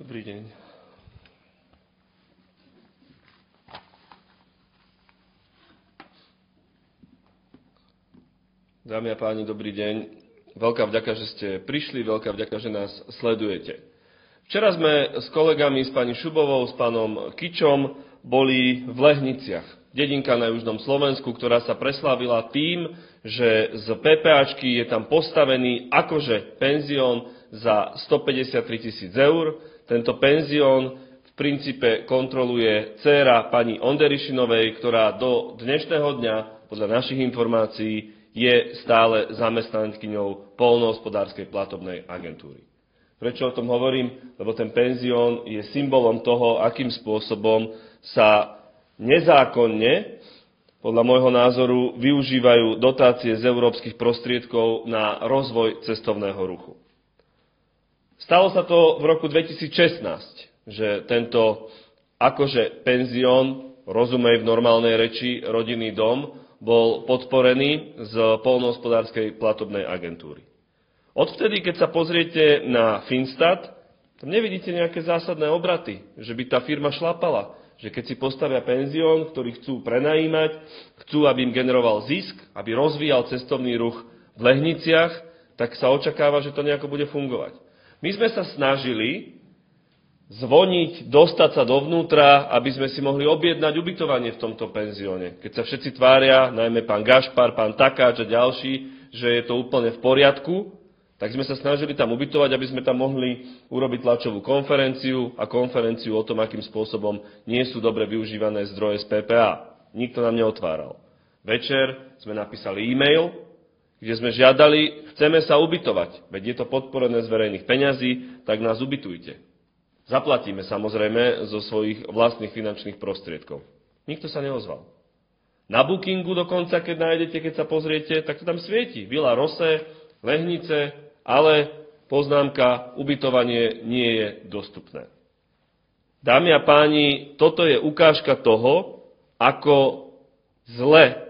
Dobrý deň. Dámy a páni, dobrý deň. Veľká vďaka, že ste prišli, veľká vďaka, že nás sledujete. Včera sme s kolegami, s pani Šubovou, s pánom Kičom boli v Lehniciach, dedinka na južnom Slovensku, ktorá sa preslávila tým, že z PPAčky je tam postavený akože penzión za 153 000 eur. Tento penzión v princípe kontroluje dcéra pani Onderišinovej, ktorá do dnešného dňa, podľa našich informácií, je stále zamestnankyňou poľnohospodárskej platobnej agentúry. Prečo o tom hovorím? Lebo ten penzión je symbolom toho, akým spôsobom sa nezákonne, podľa môjho názoru, využívajú dotácie z európskych prostriedkov na rozvoj cestovného ruchu. Stalo sa to v roku 2016, že tento akože penzión, rozumej v normálnej reči rodinný dom, bol podporený z poľnohospodárskej platobnej agentúry. Odvtedy, keď sa pozriete na Finstat, tam nevidíte nejaké zásadné obraty, že by tá firma šlapala, že keď si postavia penzión, ktorý chcú prenajímať, chcú, aby im generoval zisk, aby rozvíjal cestovný ruch v Lehniciach, tak sa očakáva, že to nejako bude fungovať. My sme sa snažili zvoniť, dostať sa dovnútra, aby sme si mohli objednať ubytovanie v tomto penzióne. Keď sa všetci tvária, najmä pán Gašpar, pán Takáč a ďalší, že je to úplne v poriadku, tak sme sa snažili tam ubytovať, aby sme tam mohli urobiť tlačovú konferenciu a konferenciu o tom, akým spôsobom nie sú dobre využívané zdroje z PPA. Nikto nám neotváral. Večer sme napísali e-mail, kde sme žiadali, chceme sa ubytovať, veď je to podporené z verejných peňazí, tak nás ubytujte. Zaplatíme samozrejme zo svojich vlastných finančných prostriedkov. Nikto sa neozval. Na Bookingu dokonca, keď nájdete, keď sa pozriete, tak to tam svieti. Vila Rose, Lehnice, ale poznámka, ubytovanie nie je dostupné. Dámy a páni, toto je ukážka toho, ako zle,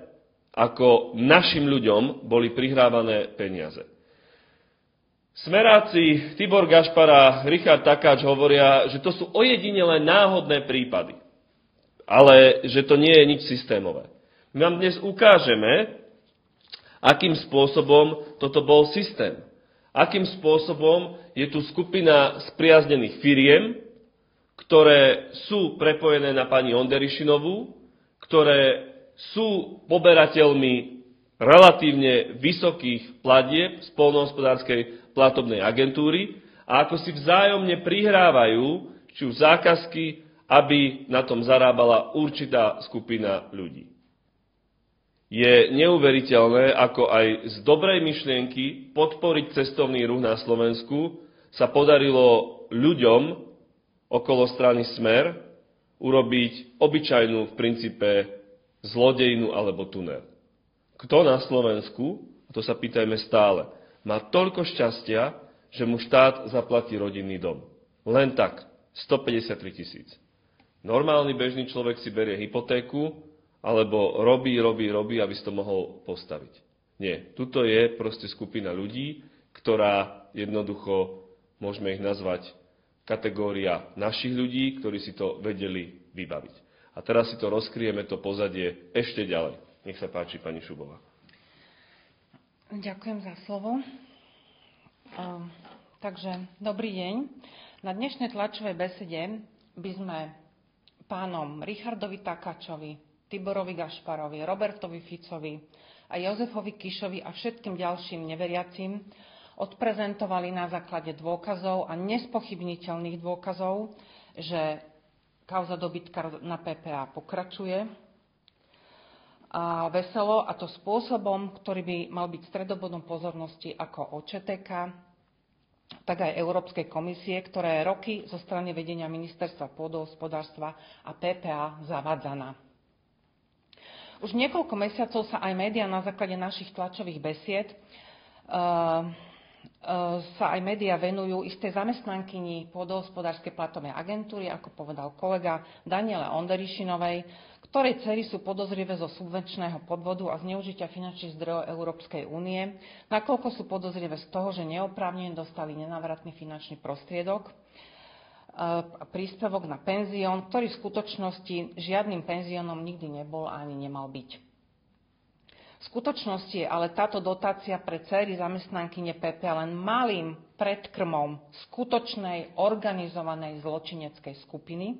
ako našim ľuďom boli prihrávané peniaze. Smeráci Tibor Gašpar a Richard Takáč hovoria, že to sú ojedinelé náhodné prípady, ale že to nie je nič systémové. My vám dnes ukážeme, akým spôsobom toto bol systém. Akým spôsobom je tu skupina spriaznených firiem, ktoré sú prepojené na pani Onderišinovú, ktoré sú poberateľmi relatívne vysokých platieb z poľnohospodárskej platobnej agentúry a ako si vzájomne prihrávajú, či už zákazky, aby na tom zarábala určitá skupina ľudí. Je neuveriteľné, ako aj z dobrej myšlienky podporiť cestovný ruch na Slovensku sa podarilo ľuďom okolo strany Smer urobiť obyčajnú v princípe zlodejinu alebo tunel. Kto na Slovensku, a to sa pýtajme stále, má toľko šťastia, že mu štát zaplatí rodinný dom. Len tak, 153 000. Normálny bežný človek si berie hypotéku, alebo robí, aby si to mohol postaviť. Nie, tuto je proste skupina ľudí, ktorá jednoducho, môžeme ich nazvať, kategória našich ľudí, ktorí si to vedeli vybaviť. A teraz si to rozkryjeme, to pozadie, ešte ďalej. Nech sa páči, pani Šubová. Ďakujem za slovo. Takže, dobrý deň. Na dnešnej tlačovej besede by sme pánom Richardovi Takáčovi, Tiborovi Gašparovi, Robertovi Ficovi a Jozefovi Kišovi a všetkým ďalším neveriacim odprezentovali na základe dôkazov a nespochybniteľných dôkazov, že kauza dobytka na PPA pokračuje a veselo, a to spôsobom, ktorý by mal byť stredobodom pozornosti ako OČTK, tak aj Európskej komisie, ktorá je roky zo strany vedenia Ministerstva pôdohospodárstva a PPA zavádzaná. Už niekoľko mesiacov sa aj médiá na základe našich tlačových besied sa aj médiá venujú istej zamestnankyni pôdohospodárskej platobnej agentúry, ako povedal kolega, Daniele Onderišinovej, ktorej dcery sú podozrivé zo subvenčného podvodu a zneužitia finančných zdrojov Európskej únie, nakoľko sú podozrivé z toho, že neoprávnene dostali nenávratný finančný prostriedok. príspevok na penzión, ktorý v skutočnosti žiadnym penziónom nikdy nebol a ani nemal byť. V skutočnosti je ale táto dotácia pre dcéry zamestnankyne PPA len malým predkrmom skutočnej organizovanej zločineckej skupiny,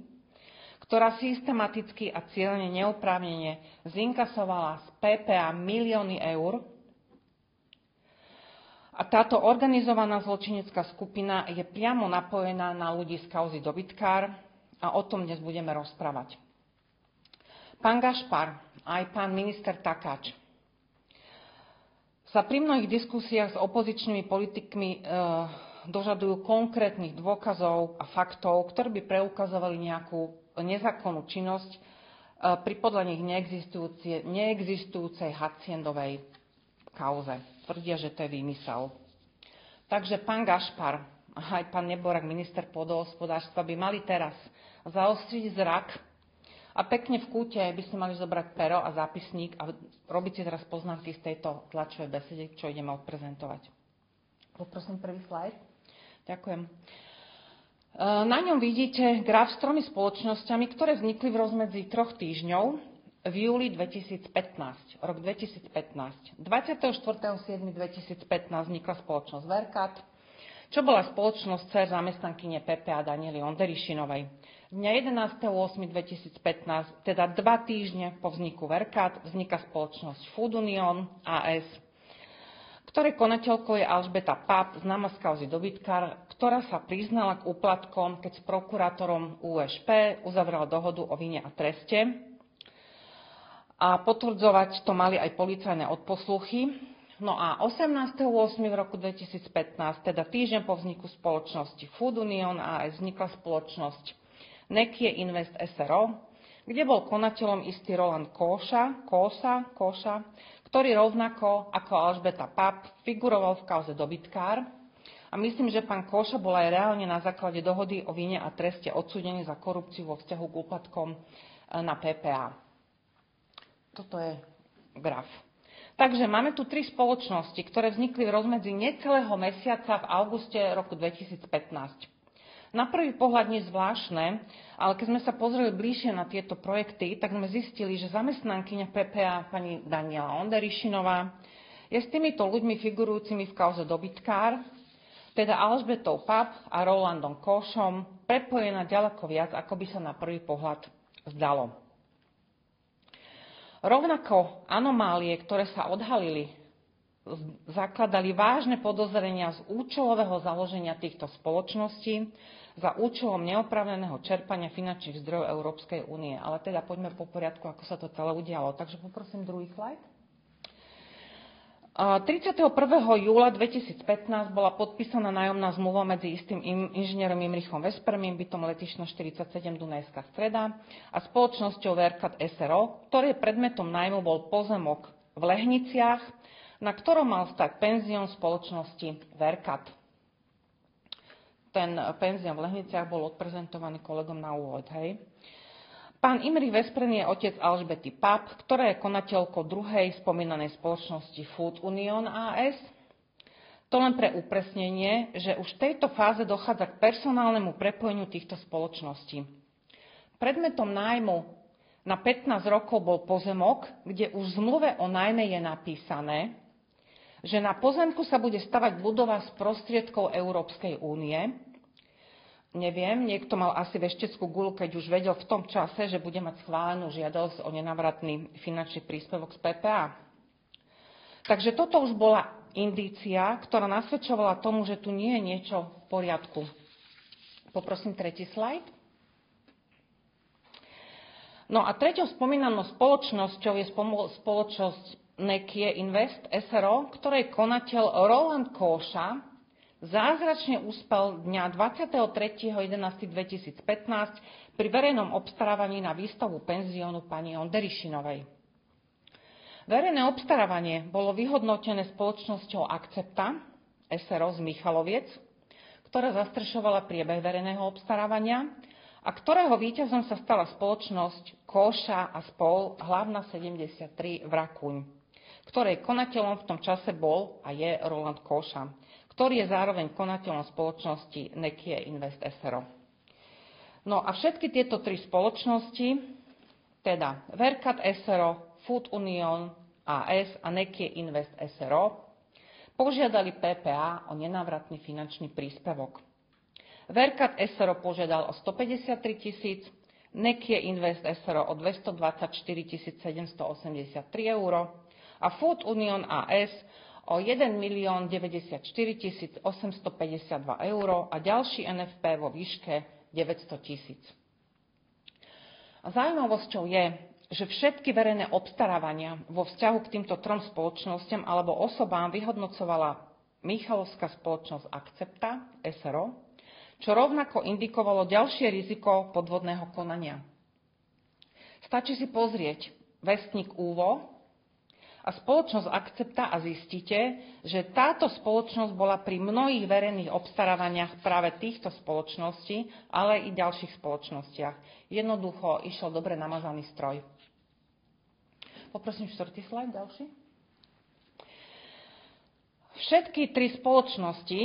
ktorá systematicky a cieľne neoprávnene zinkasovala z PPA milióny eur. A táto organizovaná zločinecká skupina je priamo napojená na ľudí z kauzy dobytkár a o tom dnes budeme rozprávať. Pán Gašpar a aj pán minister Takáč sa pri mnohých diskusiách s opozičnými politikmi dožadujú konkrétnych dôkazov a faktov, ktoré by preukazovali nejakú nezákonnú činnosť pri podľa nich neexistujúcej Haciendovej kauze. Tvrdia, že to je výmysel. Takže pán Gašpar a aj pán Neborak, minister pôdohospodárstva, by mali teraz zaostriť zrak a pekne v kúte by si mali zobrať pero a zápisník a robiť si teraz poznámky z tejto tlačovej besede, čo ideme odprezentovať. Poprosím prvý slajd. Ďakujem. Na ňom vidíte graf s 3 spoločnosťami, ktoré vznikli v rozmedzi 3 týždňov v júli 2015, rok 2015. 24.7.2015 vznikla spoločnosť Verkat, čo bola spoločnosť dcér zamestnankyne PPA Daniely Onderišinovej. Dňa 11.8.2015, teda 2 týždne po vzniku Verkat, vzniká spoločnosť Food Union AS, ktorej konateľkou je Alžbeta Pap, známa z kauzy dobytkár, ktorá sa priznala k úplatkom, keď s prokurátorom USP uzavrela dohodu o vine a treste. A potvrdzovať to mali aj policajné odposluchy. No a 18.8. v roku 2015, teda týždeň po vzniku spoločnosti Food Union AS, vznikla spoločnosť Nekie Invest SRO, kde bol konateľom istý Roland Kóša, ktorý rovnako ako Alžbeta Pap figuroval v kauze dobytkár. A myslím, že pán Kóša bol aj reálne na základe dohody o vine a treste odsúdený za korupciu vo vzťahu k úplatkom na PPA. Toto je graf. Takže máme tu 3 spoločnosti, ktoré vznikli v rozmedzi necelého mesiaca v auguste roku 2015. Na prvý pohľad nie zvláštne, ale keď sme sa pozreli bližšie na tieto projekty, tak sme zistili, že zamestnankyňa PPA pani Daniela Onderišinová je s týmito ľuďmi figurujúcimi v kauze dobytkár, teda Alžbetou Pap a Rolandom Kóšom, prepojená ďaleko viac, ako by sa na prvý pohľad zdalo. Rovnako anomálie, ktoré sa odhalili, zakladali vážne podozrenia z účelového založenia týchto spoločností za účelom neoprávneného čerpania finančných zdrojov Európskej únie. Ale teda poďme po poriadku, ako sa to celé udialo. Takže poprosím druhý slajd. 31. júla 2015 bola podpísaná nájomná zmluva medzi istým inžinierom Imrichom Vespermím, bytom Letišná 47 Dunajská Streda a spoločnosťou Verkat SRO, ktorej predmetom nájmu bol pozemok v Lehniciach, na ktorom mal stať penzión spoločnosti Verkat. Ten penzión v Lehniciach bol odprezentovaný kolegom na úvod. Hej. Pán Imrich Vesprem je otec Alžbety Pap, ktorá je konateľkou druhej spomínanej spoločnosti Food Union AS. To len pre upresnenie, že už v tejto fáze dochádza k personálnemu prepojeniu týchto spoločností. Predmetom nájmu na 15 rokov bol pozemok, kde už v zmluve o nájme je napísané, že na pozemku sa bude stavať budova z prostriedkov Európskej únie. Neviem, niekto mal asi vešteckú guľu, keď už vedel v tom čase, že bude mať schválenú žiadosť o nenávratný finančný príspevok z PPA. Takže toto už bola indícia, ktorá nasvedčovala tomu, že tu nie je niečo v poriadku. Poprosím tretí slajd. No a treťou spomínanou spoločnosťou je spoločnosť Nekie Invest SRO, ktorej konateľ Roland Kóša zázračne úspel dňa 23.11.2015 pri verejnom obstarávaní na výstavbu penziónu pani Onderišinovej. Verejné obstarávanie bolo vyhodnotené spoločnosťou Akcepta SRO z Michaloviec, ktorá zastrešovala priebeh verejného obstarávania a ktorého víťazom sa stala spoločnosť Kóša a spol hlavná 73 v Rakuň, ktorej konateľom v tom čase bol a je Roland Kóša, ktorý je zároveň konateľom spoločnosti Nekie Invest SRO. No a všetky tieto tri spoločnosti, teda Verkat SRO, Food Union AS a Nekie Invest SRO, požiadali PPA o nenávratný finančný príspevok. Verkat SRO požiadal o 153 000, Nekie Invest SRO o 224 783 eur a Food Union AS o 1 094 852 eur a ďalší NFP vo výške 900 000. A zaujímavosťou je, že všetky verejné obstarávania vo vzťahu k týmto trom spoločnosťam alebo osobám vyhodnocovala Michalovská spoločnosť Akcepta SRO, čo rovnako indikovalo ďalšie riziko podvodného konania. Stačí si pozrieť vestník ÚVO a spoločnosť Akcepta a zistíte, že táto spoločnosť bola pri mnohých verejných obstarávaniach práve týchto spoločností, ale i ďalších spoločnostiach. Jednoducho išiel dobre namazaný stroj. Poprosím 4. slajd, ďalší. Všetky tri spoločnosti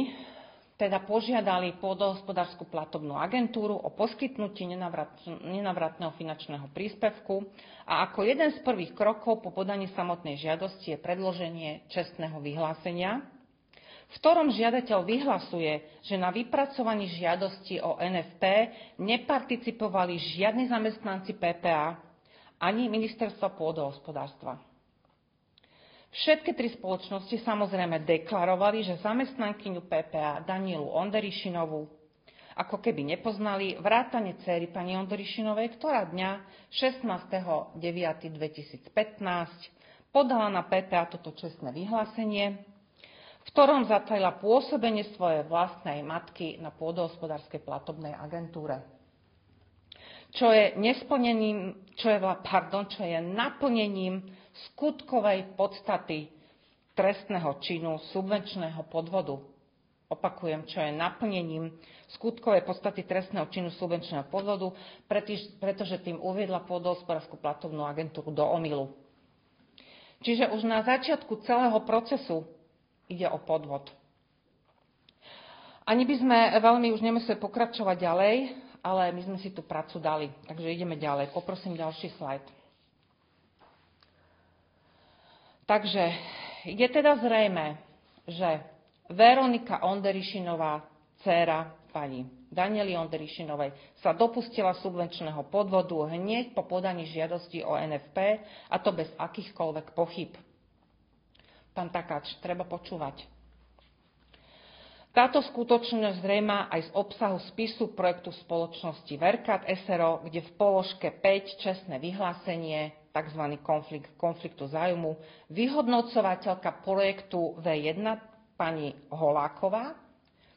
teda požiadali pôdohospodársku platobnú agentúru o poskytnutie nenávratného finančného príspevku a ako jeden z prvých krokov po podaní samotnej žiadosti je predloženie čestného vyhlásenia, v ktorom žiadateľ vyhlasuje, že na vypracovaní žiadosti o NFP neparticipovali žiadni zamestnanci PPA ani ministerstva pôdohospodárstva. Všetky tri spoločnosti samozrejme deklarovali, že zamestnankyňu PPA Danielu Onderišinovú ako keby nepoznali, vrátane dcéry pani Onderišinovej, ktorá dňa 16.9.2015 podala na PPA toto čestné vyhlásenie, v ktorom zatajila pôsobenie svojej vlastnej matky na pôdohospodárskej platobnej agentúre. Čo je naplnením skutkovej podstaty trestného činu subvenčného podvodu. Opakujem, čo je naplnením skutkovej podstaty trestného činu subvenčného podvodu, pretože tým uviedla pôdohospodársku platobnú agentúru do omylu. Čiže už na začiatku celého procesu ide o podvod. Ani by sme veľmi už nemuseli pokračovať ďalej, ale my sme si tú prácu dali. Takže ideme ďalej. Poprosím ďalší slajd. Takže je teda zrejmé, že Veronika Onderišinová, dcéra pani Daniely Onderišinovej, sa dopustila subvenčného podvodu hneď po podaní žiadosti o NFP, a to bez akýchkoľvek pochyb. Pán Takáč, treba počúvať. Táto skutočnosť zrejmá aj z obsahu spisu projektu spoločnosti Verkat SRO, kde v položke 5 čestné vyhlásenie, tzv. konfliktu zájmu, vyhodnocovateľka projektu V1 pani Holáková,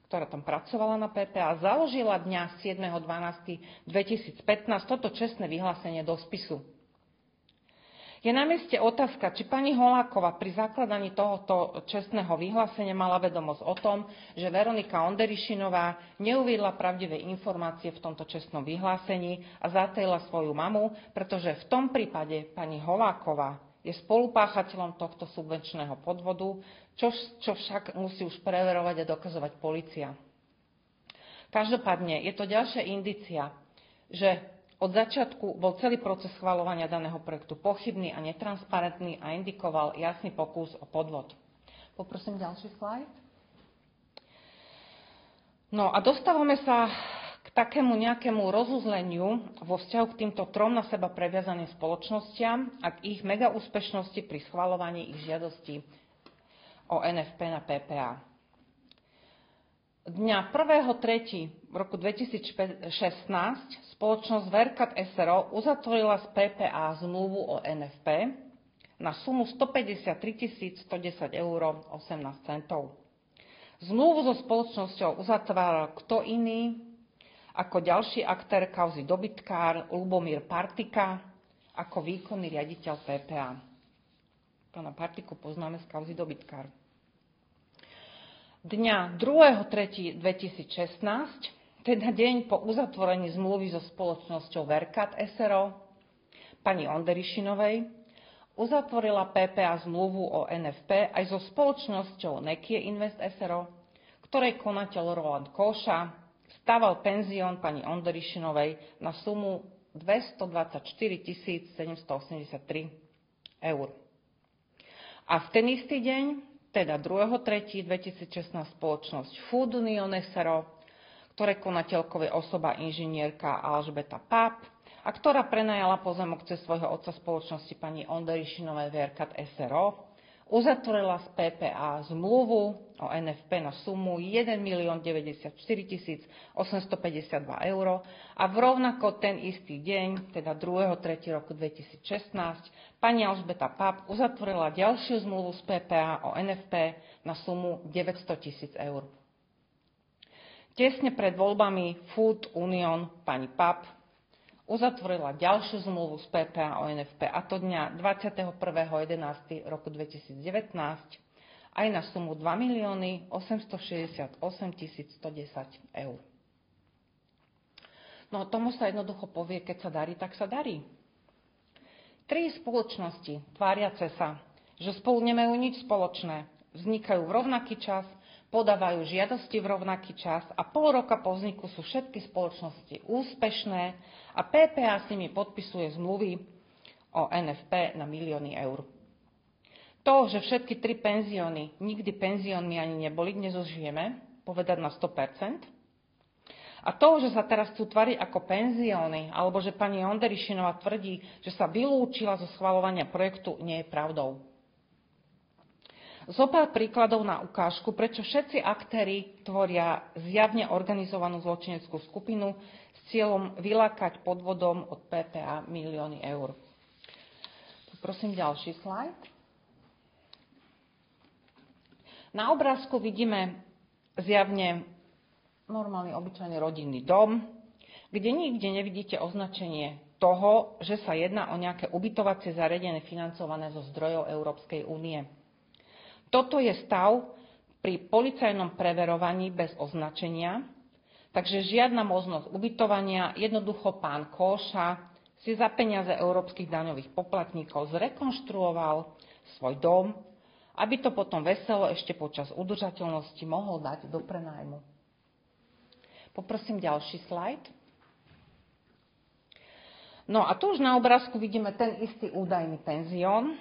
ktorá tam pracovala na PPA, založila dňa 7.12.2015 toto čestné vyhlásenie do spisu. Je na mieste otázka, či pani Holáková pri zakladaní tohoto čestného vyhlásenia mala vedomosť o tom, že Veronika Onderišinová neuviedla pravdivé informácie v tomto čestnom vyhlásení a zatajila svoju mamu, pretože v tom prípade pani Holáková je spolupáchateľom tohto subvenčného podvodu, čo však musí už preverovať a dokazovať polícia. Každopádne je to ďalšia indícia, že od začiatku bol celý proces schvaľovania daného projektu pochybný a netransparentný a indikoval jasný pokus o podvod. Poprosím ďalší slajd. No a dostávame sa k takému nejakému rozuzleniu vo vzťahu k týmto trom na seba previazaným spoločnostiam a k ich mega úspešnosti pri schvaľovaní ich žiadosti o NFP na PPA. Dňa 1.3. v roku 2016 spoločnosť Verkat SRO uzatvorila z PPA zmluvu o NFP na sumu 153 110 eur 18 centov. Zmluvu so spoločnosťou uzatváral kto iný ako ďalší aktér kauzy dobytkár Ľubomír Partika ako výkonný riaditeľ PPA. Pána Partiku poznáme z kauzy dobytkár. Dňa 2.3.2016, teda deň po uzatvorení zmluvy so spoločnosťou Verkat SRO, pani Onderišinovej, uzatvorila PPA zmluvu o NFP aj so spoločnosťou Nekie Invest SRO, ktorej konateľ Roland Kóša, stával penzión pani Onderišinovej na sumu 224 783 eur. A v ten istý deň, teda 2.3.2016, spoločnosť Food Union SRO, ktoré konateľkou je osoba inžinierka Alžbeta Pap a ktorá prenajala pozemok cez svojho otca spoločnosti pani Onderišinovej Verkat SRO, uzatvorila z PPA zmluvu o NFP na sumu 1 094 852 eur a v rovnako ten istý deň, teda 2.3. roku 2016, pani Alžbeta Pap uzatvorila ďalšiu zmluvu z PPA o NFP na sumu 900 000 eur. Tesne pred voľbami Food Union pani Pap uzatvorila ďalšiu zmluvu z PPA o NFP, a to dňa 21.11. roku 2019 aj na sumu 2 868 110 eur. No tomu sa jednoducho povie, keď sa darí, tak sa darí. 3 spoločnosti tváriace sa, že spolu nemajú nič spoločné, vznikajú v rovnaký čas, podávajú žiadosti v rovnaký čas a pol roka po vzniku sú všetky spoločnosti úspešné a PPA s nimi podpisuje zmluvy o NFP na milióny eur. To, že všetky 3 penzióny nikdy penziónmi ani neboli, dnes už vieme povedať na 100%. A to, že sa teraz chcú tvariť ako penzióny, alebo že pani Onderišinová tvrdí, že sa vylúčila zo schvaľovania projektu, nie je pravdou. Zopár príkladov na ukážku, prečo všetci aktéri tvoria zjavne organizovanú zločineckú skupinu s cieľom vylákať podvodom od PPA milióny eur. Prosím ďalší slajd. Na obrázku vidíme zjavne normálny, obyčajný rodinný dom, kde nikde nevidíte označenie toho, že sa jedná o nejaké ubytovacie zariadenie financované zo zdrojov Európskej únie. Toto je stav pri policajnom preverovaní bez označenia, takže žiadna možnosť ubytovania, jednoducho pán Kóša si za peniaze európskych daňových poplatníkov zrekonštruoval svoj dom, aby to potom veselo ešte počas udržateľnosti mohol dať do prenájmu. Poprosím ďalší slajd. No a tu už na obrázku vidíme ten istý údajný penzión,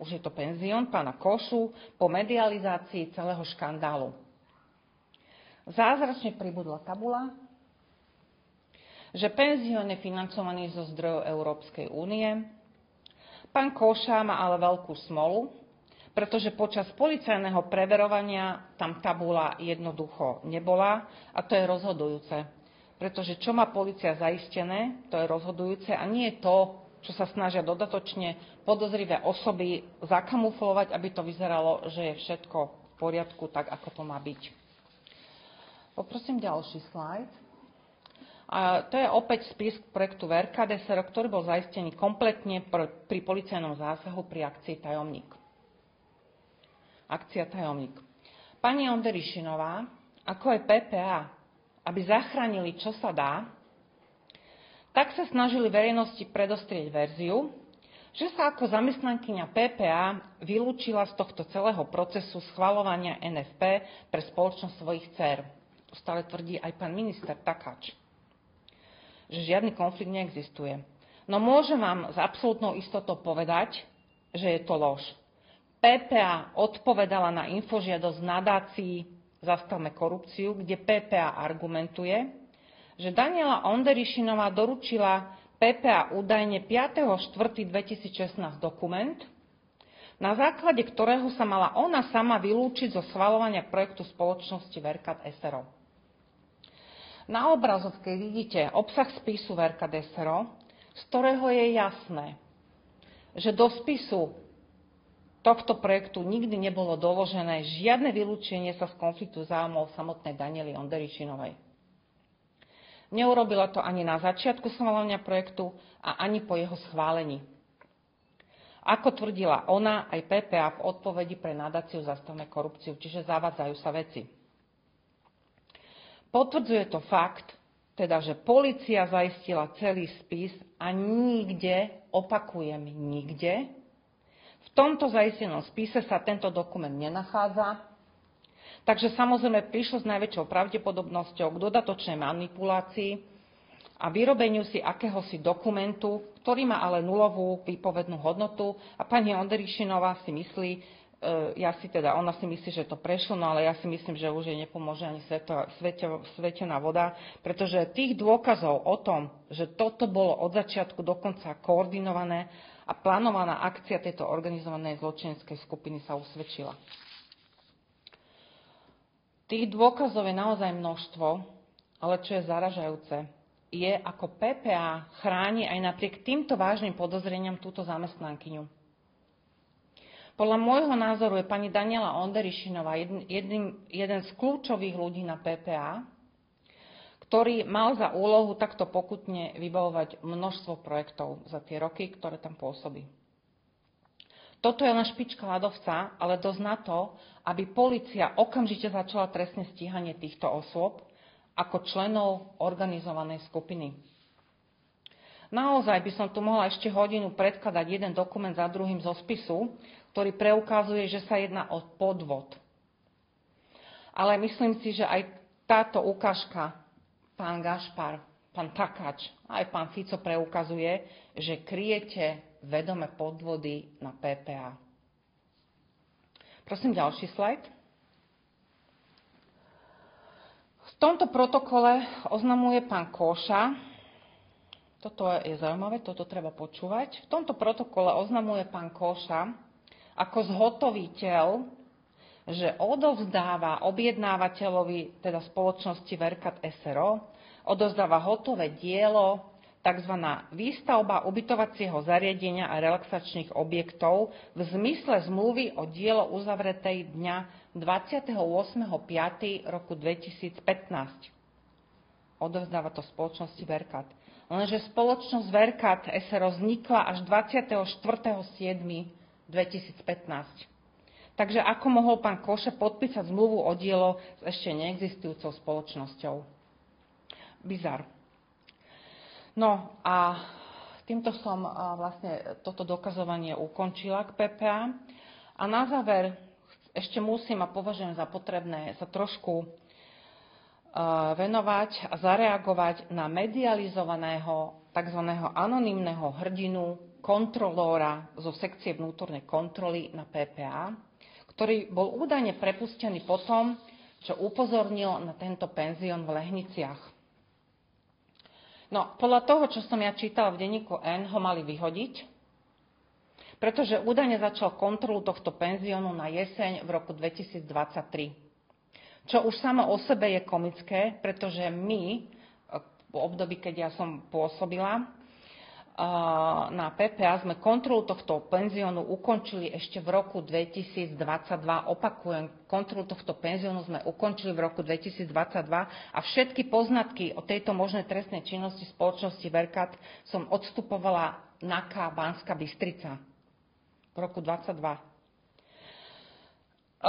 už je to penzión pána Košu po medializácii celého škandálu. Zázračne pribudla tabula, že penzión je financovaný zo zdrojov Európskej únie. Pán Koša má ale veľkú smolu, pretože počas policajného preverovania tam tabula jednoducho nebola a to je rozhodujúce. Pretože čo má polícia zaistené, to je rozhodujúce a nie je to, čo sa snažia dodatočne podozrivé osoby zakamuflovať, aby to vyzeralo, že je všetko v poriadku, tak ako to má byť. Poprosím ďalší slajd. A to je opäť spis projektu Verkadesero, ktorý bol zaistený kompletne pri policajnom zásahu pri akcii Tajomník. Akcia Tajomník. Pani Onderišinová, ako aj PPA, aby zachránili, čo sa dá, tak sa snažili verejnosti predostrieť verziu, že sa ako zamestnankyňa PPA vylúčila z tohto celého procesu schvaľovania NFP pre spoločnosť svojich dcér. To stále tvrdí aj pán minister Takáč, že žiadny konflikt neexistuje. No môžem vám s absolútnou istotou povedať, že je to lož. PPA odpovedala na infožiadosť nadácií Zastavme korupciu, kde PPA argumentuje, že Daniela Onderišinová doručila PPA údajne 5.4.2016 dokument, na základe ktorého sa mala ona sama vylúčiť zo schvaľovania projektu spoločnosti Verkat SRO. Na obrazovke vidíte obsah spisu Verkat SRO, z ktorého je jasné, že do spisu tohto projektu nikdy nebolo doložené žiadne vylúčenie sa z konfliktu záujmov samotnej Daniely Onderišinovej. Neurobila to ani na začiatku schvaľovania projektu a ani po jeho schválení. Ako tvrdila ona, aj PPA v odpovedi pre nadáciu Zastavme korupciu, čiže zavádzajú sa veci. Potvrdzuje to fakt, teda, že polícia zaistila celý spis a nikde, opakujem, nikde, v tomto zaistenom spise sa tento dokument nenachádza. Takže samozrejme prišlo s najväčšou pravdepodobnosťou k dodatočnej manipulácii a vyrobeniu si akéhosi dokumentu, ktorý má ale nulovú výpovednú hodnotu a pani Onderišinová si myslí, ona si myslí, že to prešlo, no ale ja si myslím, že už jej nepomôže ani svetená voda, pretože tých dôkazov o tom, že toto bolo od začiatku do konca koordinované a plánovaná akcia tejto organizovanej zločineckej skupiny sa usvedčila. Tých dôkazov je naozaj množstvo, ale čo je zaražajúce, je, ako PPA chráni aj napriek týmto vážnym podozreniam túto zamestnankyňu. Podľa môjho názoru je pani Daniela Onderišinová jeden z kľúčových ľudí na PPA, ktorý mal za úlohu takto pokutne vybavovať množstvo projektov za tie roky, ktoré tam pôsobí. Toto je len špička ľadovca, ale dosť na to, aby polícia okamžite začala trestné stíhanie týchto osôb ako členov organizovanej skupiny. Naozaj by som tu mohla ešte hodinu predkladať jeden dokument za druhým zo spisu, ktorý preukazuje, že sa jedná o podvod. Ale myslím si, že aj táto ukážka, pán Gašpar, pán Takáč, aj pán Fico preukazuje, že kryjete vedomé podvody na PPA. Prosím, ďalší slajd. V tomto protokole oznamuje pán Kóša, toto je zaujímavé, toto treba počúvať. V tomto protokole oznamuje pán Kóša ako zhotoviteľ, že odovzdáva objednávateľovi, teda spoločnosti Verkat SRO, odovzdáva hotové dielo, tzv. Výstavba ubytovacieho zariadenia a relaxačných objektov v zmysle zmluvy o dielo uzavretej dňa 28.5. roku 2015. Odovzdáva to spoločnosti Verkat. Lenže spoločnosť Verkat SRO vznikla až 24.7.2015. Takže ako mohol pán Koše podpísať zmluvu o dielo s ešte neexistujúcou spoločnosťou? Bizar. No a týmto som vlastne toto dokazovanie ukončila k PPA. A na záver ešte musím a považujem za potrebné sa trošku venovať a zareagovať na medializovaného tzv. Anonymného hrdinu, kontrolóra zo sekcie vnútornej kontroly na PPA, ktorý bol údajne prepustený po tom, čo upozornil na tento penzión v Lehniciach. No, podľa toho, čo som ja čítala v denníku N, ho mali vyhodiť, pretože údajne začal kontrolu tohto penziónu na jeseň v roku 2023. Čo už samo o sebe je komické, pretože my, v období, keď ja som pôsobila na PPA, sme kontrolu tohto penziónu ukončili ešte v roku 2022. Opakujem, kontrolu tohto penziónu sme ukončili v roku 2022 a všetky poznatky o tejto možnej trestnej činnosti spoločnosti Verkat som odstupovala na Banská Bystrica v roku 2022.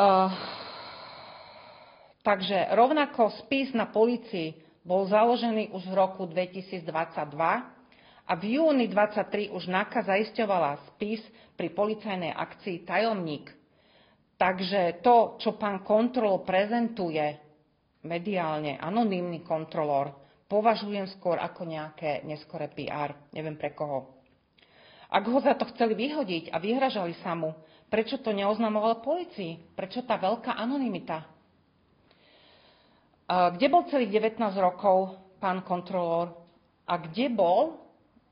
Takže rovnako spis na polícii bol založený už v roku 2022 a v júni 2023 už NAKA zaisťovala spis pri policajnej akcii Tajomník. Takže to, čo pán kontrolór prezentuje mediálne, anonymný kontrolór, považujem skôr ako nejaké neskoré PR. Neviem pre koho. Ak ho za to chceli vyhodiť a vyhražali sa mu, prečo to neoznamovalo polícii? Prečo tá veľká anonymita? Kde bol celých 19 rokov pán kontrolór? A kde bol,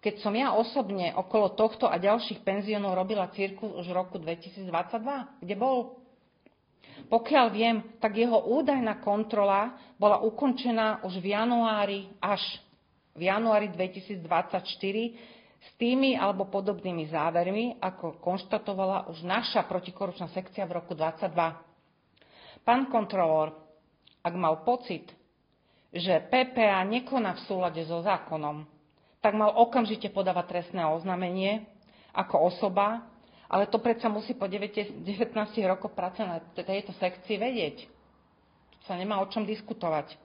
keď som ja osobne okolo tohto a ďalších penziónov robila cirkus už v roku 2022? Kde bol? Pokiaľ viem, tak jeho údajná kontrola bola ukončená už v januári 2024 s tými alebo podobnými závermi, ako konštatovala už naša protikorupčná sekcia v roku 2022. Pán kontrolór, ak mal pocit, že PPA nekoná v súlade so zákonom, tak mal okamžite podávať trestné oznámenie ako osoba, ale to predsa musí po 19 rokoch práce na tejto sekcii vedieť. Tu sa nemá o čom diskutovať.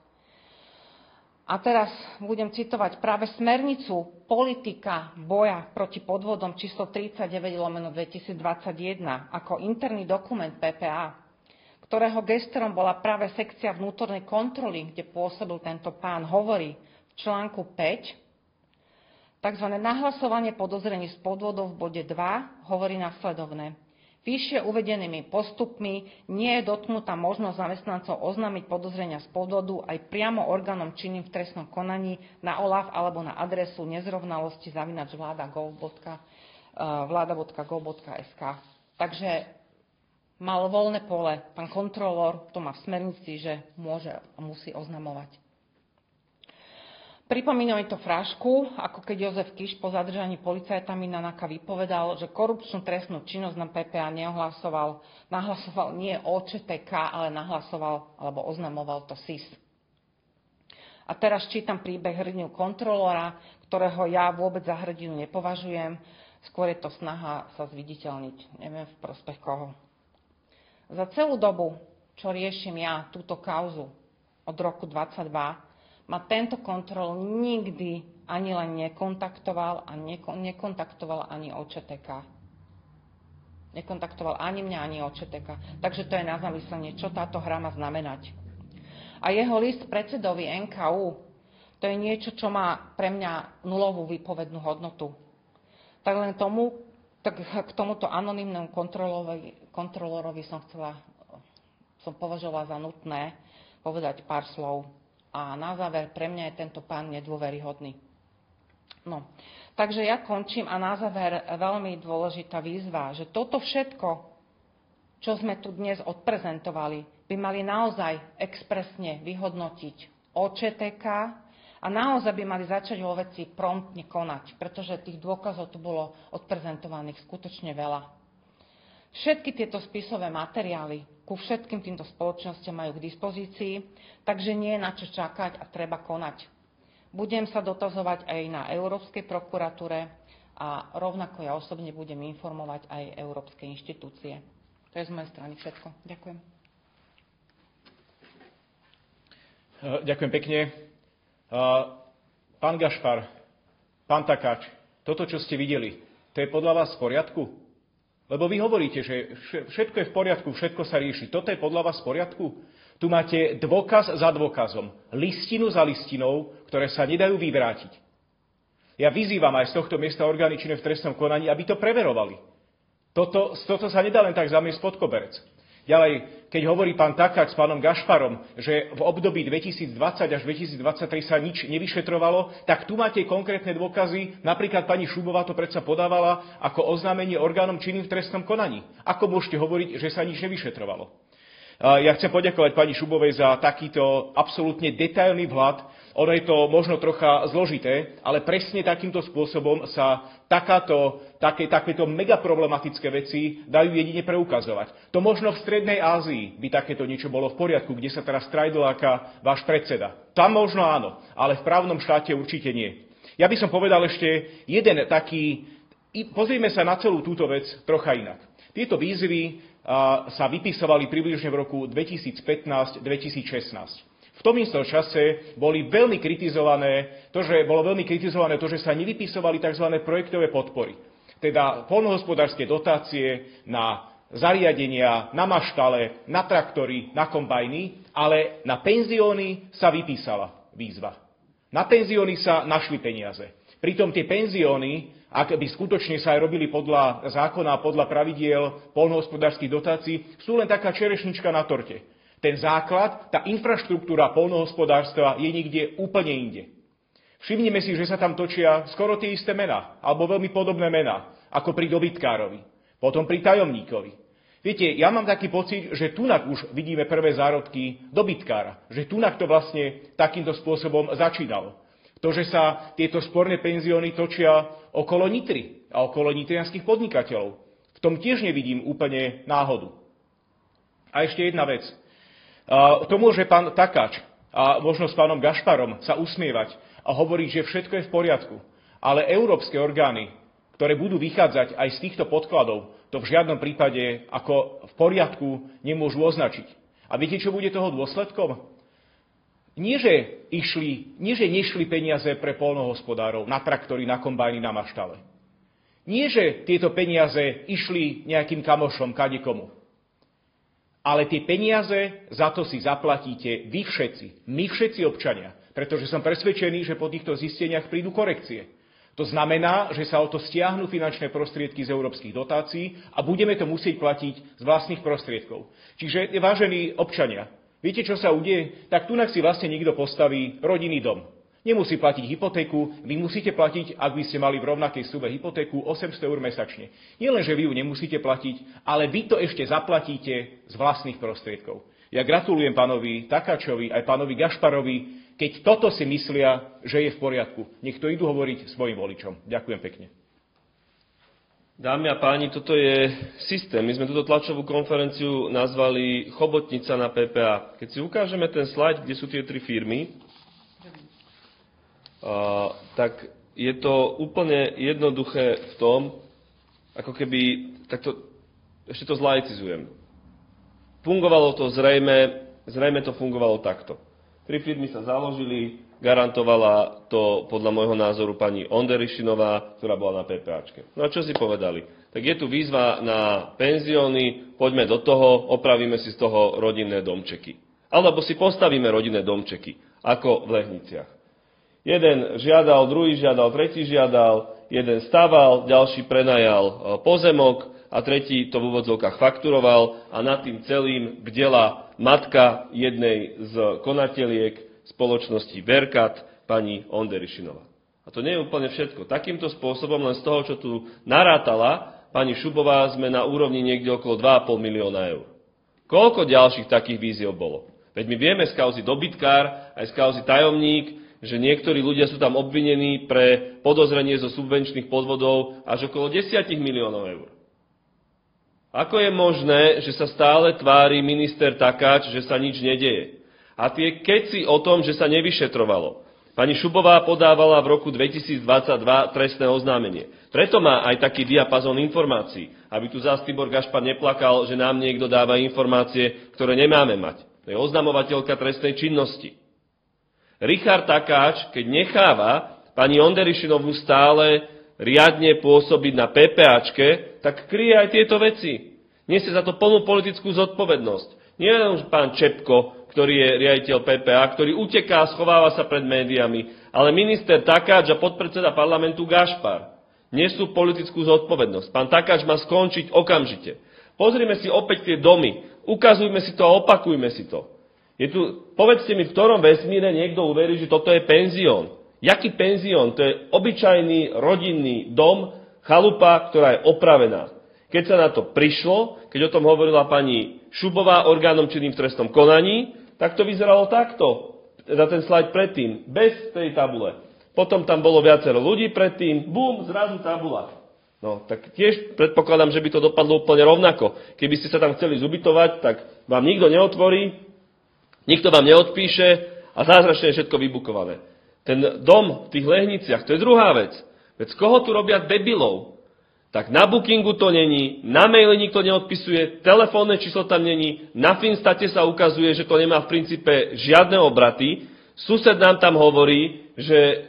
A teraz budem citovať práve smernicu politika boja proti podvodom číslo 39/2021 ako interný dokument PPA, ktorého gestorom bola práve sekcia vnútornej kontroly, kde pôsobil tento pán, hovorí v článku 5, tzv. Nahlasovanie podozrení z podvodov v bode 2 hovorí nasledovné. Vyššie uvedenými postupmi nie je dotknutá možnosť zamestnancov oznámiť podozrenia z podvodu aj priamo orgánom činným v trestnom konaní na OLAF alebo na adresu nezrovnalosti@vlada.gov.sk. Takže mal voľné pole. Pán kontrolór to má v smernici, že môže a musí oznamovať. Pripomína mi to frašku, ako keď Jozef Kiš po zadržaní policajtami na NAKA vypovedal, že korupčnú trestnú činnosť na PPA nahlasoval nie OČTK, ale nahlasoval alebo oznamoval to SIS. A teraz čítam príbeh hrdinu kontrolóra, ktorého ja vôbec za hrdinu nepovažujem, skôr je to snaha sa zviditeľniť, neviem v prospech koho. Za celú dobu, čo riešim ja túto kauzu od roku 2022, ma tento kontrol nikdy ani len nekontaktoval a nekontaktoval ani OČTK. Nekontaktoval ani mňa, ani OČTK. Takže to je na zamyslenie, čo táto hra má znamenať. A jeho list predsedovi NKÚ, to je niečo, čo má pre mňa nulovú výpovednú hodnotu. Tak len k tomuto anonymnému kontrolórovi som považovala za nutné povedať pár slov. A na záver, pre mňa je tento pán nedôveryhodný. No, takže ja končím a na záver veľmi dôležitá výzva, že toto všetko, čo sme tu dnes odprezentovali, by mali naozaj expresne vyhodnotiť OČTK a naozaj by mali začať vo veci promptne konať, pretože tých dôkazov tu bolo odprezentovaných skutočne veľa. Všetky tieto spisové materiály ku všetkým týmto spoločnosťam majú k dispozícii, takže nie je na čo čakať a treba konať. Budem sa dotazovať aj na Európskej prokuratúre a rovnako ja osobne budem informovať aj európske inštitúcie. To je z mojej strany všetko. Ďakujem. Ďakujem pekne. Pán Gašpar, pán Takáč, toto, čo ste videli, to je podľa vás v poriadku? Lebo vy hovoríte, že všetko je v poriadku, všetko sa rieši. Toto je podľa vás v poriadku? Tu máte dôkaz za dôkazom, listinu za listinou, ktoré sa nedajú vyvrátiť. Ja vyzývam aj z tohto miesta orgány činné v trestnom konaní, aby to preverovali. Toto sa nedá len tak zamiesť pod koberec. Ďalej, keď hovorí pán Takáč s pánom Gašparom, že v období 2020 až 2023 sa nič nevyšetrovalo, tak tu máte konkrétne dôkazy. Napríklad pani Šubová to predsa podávala ako oznámenie orgánom činným v trestnom konaní. Ako môžete hovoriť, že sa nič nevyšetrovalo? Ja chcem poďakovať pani Šubovej za takýto absolútne detailný vhľad. Ono je to možno trocha zložité, ale presne takýmto spôsobom sa takéto megaproblematické veci dajú jedine preukazovať. To možno v Strednej Ázii by takéto niečo bolo v poriadku, kde sa teraz trajdláka váš predseda. Tam možno áno, ale v právnom štáte určite nie. Ja by som povedal ešte jeden taký, pozrieme sa na celú túto vec trocha inak. Tieto výzvy sa vypisovali približne v roku 2015-2016. V tom istom čase bolo veľmi kritizované to, že sa nevypisovali tzv. Projektové podpory. Teda poľnohospodárske dotácie na zariadenia, na maštale, na traktory, na kombajny, ale na penzióny sa vypísala výzva. Na penzióny sa našli peniaze. Pritom tie penzióny, ak by skutočne sa aj robili podľa zákona a podľa pravidiel poľnohospodárskych dotácií, sú len taká čerešnička na torte. Ten základ, tá infraštruktúra poľnohospodárstva je niekde úplne inde. Všimnime si, že sa tam točia skoro tie isté mená, alebo veľmi podobné mená, ako pri dobytkárovi, potom pri tajomníkovi. Viete, ja mám taký pocit, že tunak už vidíme prvé zárodky dobytkára, že tunak to vlastne takýmto spôsobom začínalo. To, že sa tieto sporné penzióny točia okolo Nitry a okolo nitrianskych podnikateľov. V tom tiež nevidím úplne náhodu. A ešte jedna vec. To môže pán Takáč a možno s pánom Gašparom sa usmievať a hovoriť, že všetko je v poriadku. Ale európske orgány, ktoré budú vychádzať aj z týchto podkladov, to v žiadnom prípade ako v poriadku nemôžu označiť. A viete, čo bude toho dôsledkom? Nie, že nešli peniaze pre poľnohospodárov na traktory, na kombajny, na maštale. Nie, že tieto peniaze išli nejakým kamošom, kadekomu. Ale tie peniaze za to si zaplatíte vy všetci, my všetci občania, pretože som presvedčený, že po týchto zisteniach prídu korekcie. To znamená, že sa o to stiahnu finančné prostriedky z európskych dotácií a budeme to musieť platiť z vlastných prostriedkov. Čiže, vážení občania, viete, čo sa udeje? Tak tunak si vlastne niekto postaví rodinný dom. Nemusí platiť hypotéku, vy musíte platiť, ak by ste mali v rovnakej sume hypotéku, 800 eur mesačne. Nie len, že vy ju nemusíte platiť, ale vy to ešte zaplatíte z vlastných prostriedkov. Ja gratulujem pánovi Takáčovi aj pánovi Gašparovi, keď toto si myslia, že je v poriadku. Nech to idú hovoriť svojim voličom. Ďakujem pekne. Dámy a páni, toto je systém. My sme túto tlačovú konferenciu nazvali Chobotnica na PPA. Keď si ukážeme ten slajd, kde sú tie 3 firmy, tak je to úplne jednoduché v tom, ako keby, takto, ešte to zlaicizujem. Fungovalo to zrejme to fungovalo takto. 3 firmy sa založili, garantovala to podľa môjho názoru pani Onderišinová, ktorá bola na PPAčke. No a čo si povedali? Tak je tu výzva na penzióny, poďme do toho, opravíme si z toho rodinné domčeky. Alebo si postavíme rodinné domčeky, ako v Lehniciach. Jeden žiadal, druhý žiadal, tretí žiadal, jeden staval, ďalší prenajal pozemok a tretí to v úvodzovkách fakturoval a nad tým celým bdela matka jednej z konateliek spoločnosti Verkat, pani Onderišinová. A to nie je úplne všetko. Takýmto spôsobom, len z toho, čo tu narátala pani Šubová, sme na úrovni niekde okolo 2,5 milióna eur. Koľko ďalších takých víziev bolo? Veď my vieme z kauzy dobytkár, aj z kauzy tajomník, že niektorí ľudia sú tam obvinení pre podozrenie zo subvenčných podvodov až okolo 10 miliónov eur. Ako je možné, že sa stále tvári minister Takáč, že sa nič nedeje? A tie keci o tom, že sa nevyšetrovalo. Pani Šubová podávala v roku 2022 trestné oznámenie. Preto má aj taký diapazón informácií, aby tu zás Tibor Gašpar neplakal, že nám niekto dáva informácie, ktoré nemáme mať. To je oznamovateľka trestnej činnosti. Richard Takáč, keď necháva pani Onderišinovú stále riadne pôsobiť na PPAčke, tak kryje aj tieto veci. Nesie za to plnú politickú zodpovednosť. Nie len už pán Čepko, ktorý je riaditeľ PPA, ktorý uteká a schováva sa pred médiami, ale minister Takáč a podpredseda parlamentu Gašpar nesú politickú zodpovednosť. Pán Takáč má skončiť okamžite. Pozrime si opäť tie domy, ukazujme si to a opakujme si to. Povedzte mi, v ktorom vesmíre niekto uverí, že toto je penzión. Jaký penzión? To je obyčajný rodinný dom, chalupa, ktorá je opravená. Keď sa na to prišlo, keď o tom hovorila pani Šubová orgánom činným v trestnom konaní, tak to vyzeralo takto. Za ten slajd predtým, bez tej tabule. Potom tam bolo viacero ľudí predtým, bum, zrazu tabula. No, tak tiež predpokladám, že by to dopadlo úplne rovnako. Keby ste sa tam chceli zubytovať, tak vám nikto neotvorí, nikto vám neodpíše a zázračne je všetko vybukované. Ten dom v tých Lehniciach, to je druhá vec. Veď z koho tu robia debilov? Tak na bookingu to není, na maile nikto neodpisuje, telefónne číslo tam není, na Finstate sa ukazuje, že to nemá v princípe žiadne obraty. Sused nám tam hovorí, že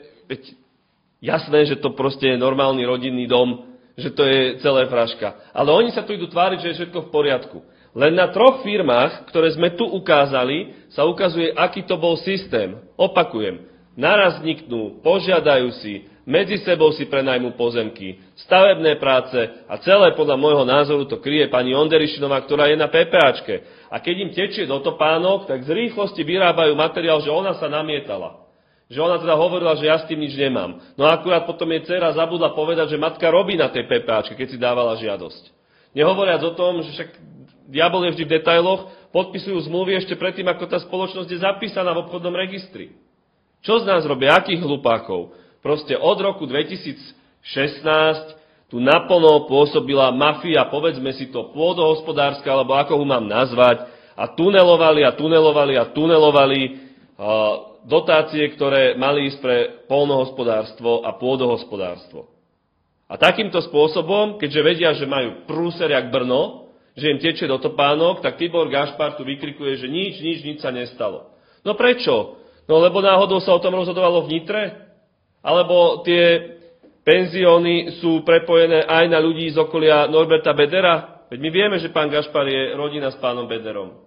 jasné, že to proste je normálny rodinný dom, že to je celé fraška. Ale oni sa tu idú tváriť, že je všetko v poriadku. Len na 3 firmách, ktoré sme tu ukázali, sa ukazuje, aký to bol systém. Opakujem, naraz vzniknú, požiadajú si, medzi sebou si prenajmú pozemky, stavebné práce a celé podľa môjho názoru to kryje pani Onderišinová, ktorá je na PPAčke. A keď im tečie do topánok, tak z rýchlosti vyrábajú materiál, že ona sa namietala. Že ona teda hovorila, že ja s tým nič nemám. No a akurát potom jej dcera zabudla povedať, že matka robí na tej PPAčke, keď si dávala žiadosť. Nehovoriac o tom, že však diabol je vždy v detailoch, podpisujú zmluvy ešte predtým, ako tá spoločnosť je zapísaná v obchodnom registri. Čo z nás robia? Akých hlupákov? Proste od roku 2016 tu naplno pôsobila mafia, povedzme si to, pôdohospodárska, alebo ako ho mám nazvať, a tunelovali dotácie, ktoré mali ísť pre poľnohospodárstvo a pôdohospodárstvo. A takýmto spôsobom, keďže vedia, že majú prúser jak Brno, že im tečie do topánok, tak Tibor Gašpar tu vykrikuje, že nič sa nestalo. No prečo? No lebo náhodou sa o tom rozhodovalo v Nitre? Alebo tie penzióny sú prepojené aj na ľudí z okolia Norberta Bedera? Veď my vieme, že pán Gašpar je rodina s pánom Bederom.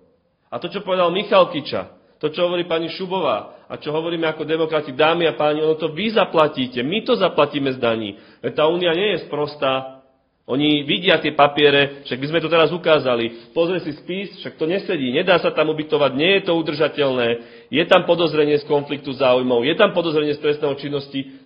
A to, čo povedal Michal Kiča, to, čo hovorí pani Šubová a čo hovoríme ako demokrati, dámy a páni, ono to vy zaplatíte, my to zaplatíme z daní. Veď tá únia nie je sprostá. Oni vidia tie papiere, však by sme to teraz ukázali. Pozrie si spis, však to nesedí, nedá sa tam ubytovať, nie je to udržateľné, je tam podozrenie z konfliktu záujmov, je tam podozrenie z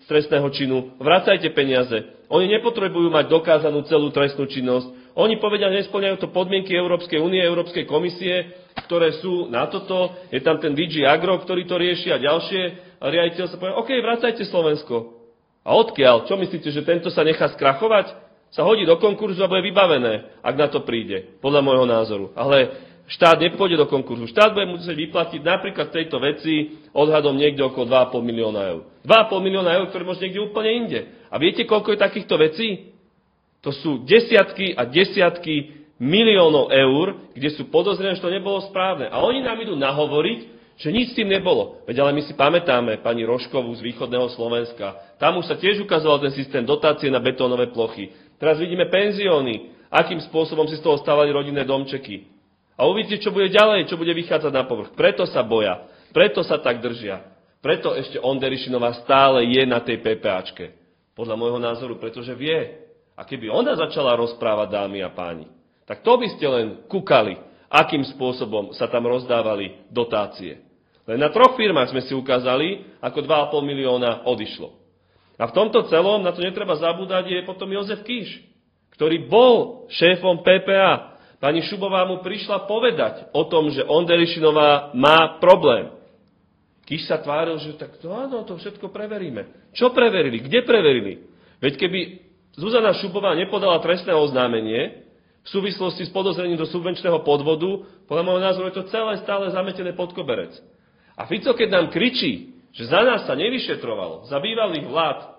trestného činu, vracajte peniaze. Oni nepotrebujú mať dokázanú celú trestnú činnosť. Oni povedia, že nespĺňajú to podmienky Európskej únie, Európskej komisie, ktoré sú na toto. Je tam ten DG Agro, ktorý to rieši a ďalšie. A riaditeľ sa povie, OK, vracajte Slovensko. A odkiaľ? Čo myslíte, že tento sa nechá skrachovať? Sa hodí do konkurzu a bude vybavené, ak na to príde, podľa môjho názoru. Ale štát nepôjde do konkurzu. Štát bude musieť vyplatiť napríklad tejto veci odhadom niekde okolo 2,5 milióna eur. 2,5 milióna eur, ktoré môže niekde úplne inde. A viete, koľko je takýchto vecí? To sú desiatky a desiatky miliónov eur, kde sú podozrené, že to nebolo správne. A oni nám idú nahovoriť, že nič s tým nebolo. Veď ale my si pamätáme pani Rožkovú z východného Slovenska. Tam už sa tiež ukazoval ten systém dotácie na betónové plochy. Teraz vidíme penzióny, akým spôsobom si z toho stávali rodinné domčeky. A uvidíte, čo bude ďalej, čo bude vychádzať na povrch. Preto sa boja, preto sa tak držia. Preto ešte Onderišinová stále je na tej PPAčke. Podľa môjho názoru, pretože vie. A keby ona začala rozprávať, dámy a páni, tak to by ste len kúkali, akým spôsobom sa tam rozdávali dotácie. Len na 3 firmách sme si ukázali, ako 2,5 milióna odišlo. A v tomto celom, na to netreba zabúdať, je potom Jozef Kiš, ktorý bol šéfom PPA. Pani Šubová mu prišla povedať o tom, že Onderišinová má problém. Kiš sa tváril, že tak to áno, to všetko preveríme. Čo preverili? Kde preverili? Veď keby Zuzana Šubová nepodala trestné oznámenie v súvislosti s podozrením do subvenčného podvodu, podľa môjho názoru je to celé stále zametené pod koberec. A Fico, keď nám kričí, že za nás sa nevyšetrovalo, za bývalých vlád,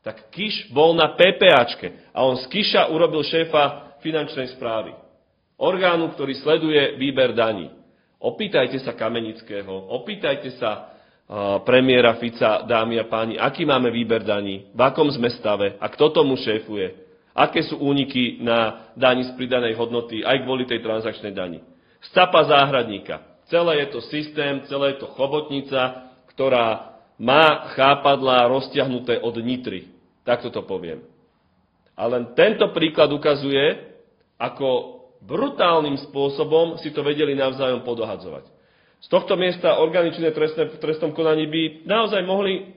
tak Kiš bol na PPAčke a on z Kiša urobil šéfa finančnej správy. Orgánu, ktorý sleduje výber daní. Opýtajte sa Kamenického, opýtajte sa premiéra Fica, dámy a páni, aký máme výber daní, v akom sme stave a kto tomu šéfuje, aké sú úniky na daní z pridanej hodnoty aj kvôli tej transakčnej dani. Scapa záhradníka. Celé je to systém, celé je to chobotnica, ktorá má chápadlá roztiahnuté od nitry. Takto to poviem. A len tento príklad ukazuje, ako brutálnym spôsobom si to vedeli navzájom podohadzovať. Z tohto miesta orgány činné v trestnom konaní by naozaj mohli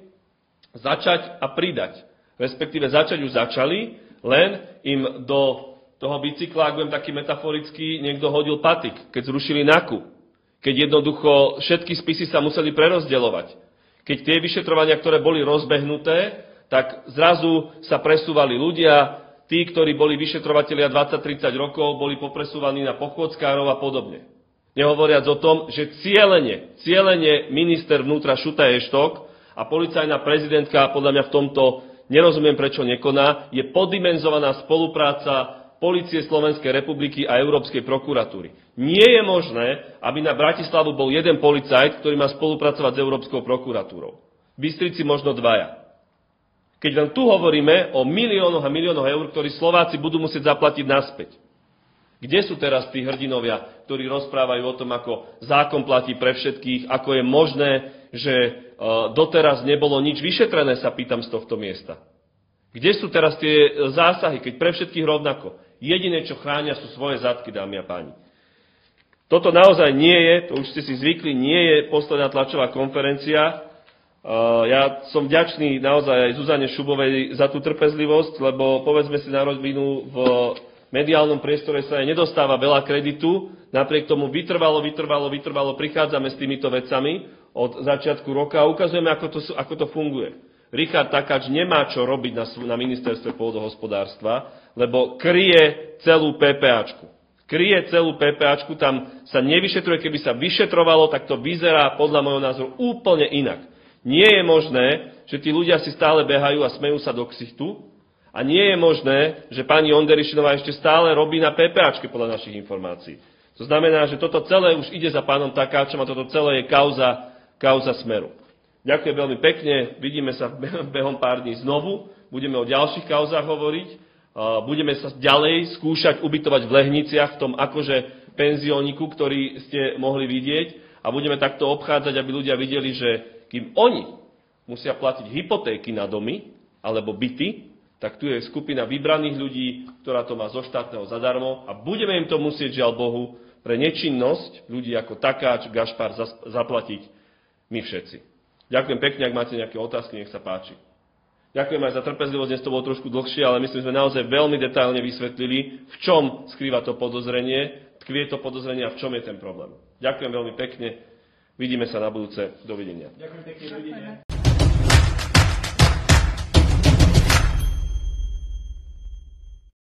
začať a pridať. Respektíve začať už začali, len im do toho bicykla, ak budem taký metaforický, niekto hodil patik, keď zrušili NAKU. Keď jednoducho všetky spisy sa museli prerozdeľovať. Keď tie vyšetrovania, ktoré boli rozbehnuté, tak zrazu sa presúvali ľudia, tí, ktorí boli vyšetrovatelia 20-30 rokov, boli popresúvaní na pochôdzkárov a podobne. Nehovoriac o tom, že cielene minister vnútra Šuta Eštok a policajná prezidentka, podľa mňa v tomto nerozumiem, prečo nekoná, je poddimenzovaná spolupráca Polície Slovenskej republiky a Európskej prokuratúry. Nie je možné, aby na Bratislavu bol jeden policajt, ktorý má spolupracovať s Európskou prokuratúrou. V Bystrici možno 2. Keď len tu hovoríme o miliónoch a miliónoch eur, ktorí Slováci budú musieť zaplatiť naspäť. Kde sú teraz tí hrdinovia, ktorí rozprávajú o tom, ako zákon platí pre všetkých, ako je možné, že doteraz nebolo nič vyšetrené, sa pýtam z tohto miesta. Kde sú teraz tie zásahy, keď pre všetkých rovnako? Jediné, čo chránia, sú svoje zadky, dámy a páni. Toto naozaj nie je, to už ste si zvykli, nie je posledná tlačová konferencia. Ja som vďačný naozaj aj Zuzane Šubovej za tú trpezlivosť, lebo povedzme si na rovinu, v mediálnom priestore sa jej nedostáva veľa kreditu, napriek tomu vytrvalo, prichádzame s týmito vecami od začiatku roka a ukazujeme, ako to funguje. Richard Takáč nemá čo robiť na ministerstve pôdohospodárstva, lebo kryje celú PPAčku. Tam sa nevyšetruje, keby sa vyšetrovalo, tak to vyzerá podľa môjho názoru úplne inak. Nie je možné, že tí ľudia si stále behajú a smejú sa do ksichtu a nie je možné, že pani Onderišinová ešte stále robí na PPAčke podľa našich informácií. To znamená, že toto celé už ide za pánom Takáčom a toto celé je kauza Smeru. Ďakujem veľmi pekne, vidíme sa behom pár dní znovu, budeme o ďalších kauzách hovoriť. Budeme sa ďalej skúšať ubytovať v Lehniciach, v tom akože penzióniku, ktorý ste mohli vidieť. A budeme takto obchádzať, aby ľudia videli, že kým oni musia platiť hypotéky na domy alebo byty, tak tu je skupina vybraných ľudí, ktorá to má zo štátneho zadarmo a budeme im to musieť, žiaľ Bohu, pre nečinnosť ľudí ako Takáč, Gašpar zaplatiť my všetci. Ďakujem pekne, ak máte nejaké otázky, nech sa páči. Ďakujem aj za trpezlivosť, dnes to bolo trošku dlhšie, ale myslím, že sme naozaj veľmi detailne vysvetlili, v čom skrýva to podozrenie, tkvie to podozrenie a v čom je ten problém. Ďakujem veľmi pekne, vidíme sa na budúce, dovidenia. Ďakujem pekne, dovidenia.